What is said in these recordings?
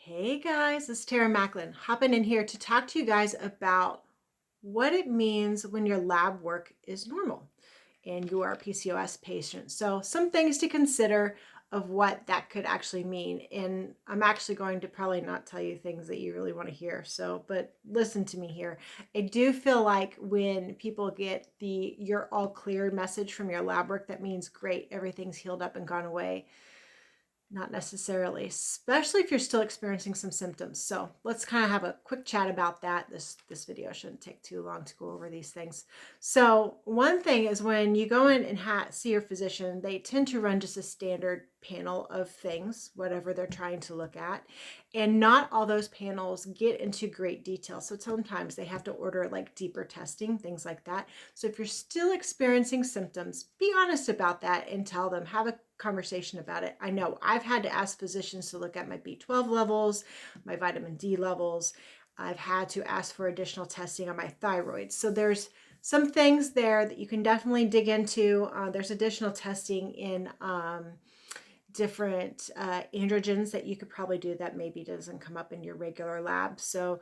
Hey guys, it's Tara Macklin hopping in here to talk to you guys about what it means when your lab work is normal and you are a PCOS patient. So some things to consider of what that could actually mean. And I'm actually going to probably not tell you things that you really want to hear. But listen to me here. I do feel like when people get the "you're all clear" message from your lab work, that means great, everything's healed up and gone away. Not necessarily, especially if you're still experiencing some symptoms. So let's kind of have a quick chat about that. This video shouldn't take too long to go over these things. So one thing is when you go in and see your physician, they tend to run just a standard panel of things, whatever they're trying to look at. And not all those panels get into great detail. So sometimes they have to order like deeper testing, things like that. So if you're still experiencing symptoms, be honest about that and tell them, have a conversation about it. I know I've had to ask physicians to look at my B12 levels, my vitamin D levels. I've had to ask for additional testing on my thyroid. So there's some things there that you can definitely dig into. There's additional testing in different androgens that you could probably do that maybe doesn't come up in your regular lab. So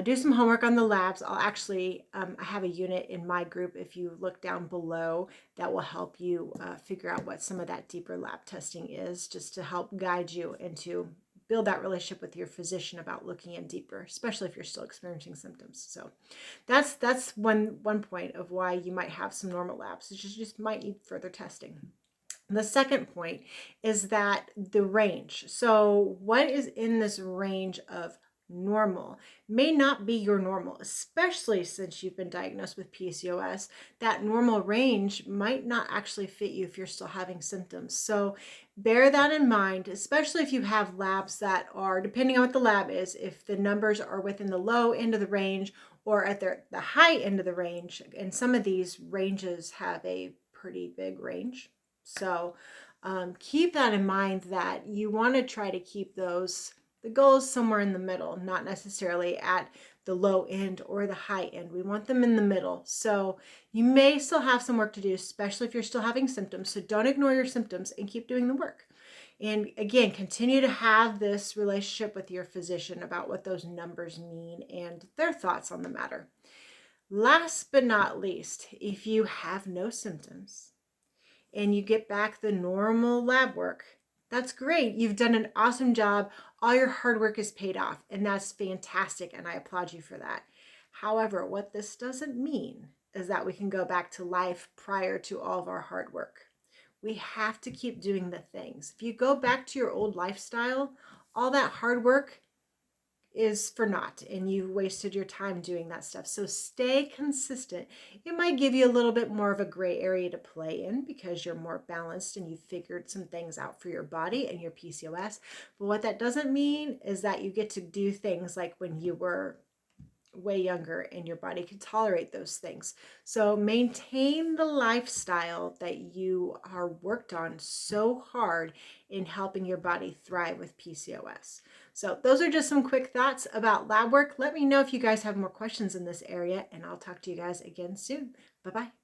do some homework on the labs. I'll actually, I have a unit in my group, if you look down below, that will help you figure out what some of that deeper lab testing is, just to help guide you into build that relationship with your physician about looking in deeper, especially if you're still experiencing symptoms. So that's one point of why you might have some normal labs. You just might need further testing. The second point is that the range. So what is in this range of normal may not be your normal, especially since you've been diagnosed with PCOS. That normal range might not actually fit you if you're still having symptoms. So bear that in mind, especially if you have labs that are, depending on what the lab is, if the numbers are within the low end of the range or at the high end of the range. And some of these ranges have a pretty big range. So keep that in mind, that you want to try to keep the goals somewhere in the middle, not necessarily at the low end or the high end. We want them in the middle. So you may still have some work to do, especially if you're still having symptoms. So don't ignore your symptoms and keep doing the work. And again, continue to have this relationship with your physician about what those numbers mean and their thoughts on the matter. Last but not least, if you have no symptoms and you get back the normal lab work, that's great. You've done an awesome job. All your hard work is paid off, and that's fantastic, and I applaud you for that. However, what this doesn't mean is that we can go back to life prior to all of our hard work. We have to keep doing the things. If you go back to your old lifestyle, all that hard work is for naught, and you wasted your time doing that stuff. So stay consistent. It might give you a little bit more of a gray area to play in because you're more balanced and you've figured some things out for your body and your PCOS. But what that doesn't mean is that you get to do things like when you were way younger and your body can tolerate those things. So maintain the lifestyle that you are worked on so hard in helping your body thrive with PCOS. So those are just some quick thoughts about lab work. Let me know if you guys have more questions in this area, and I'll talk to you guys again soon. Bye-bye.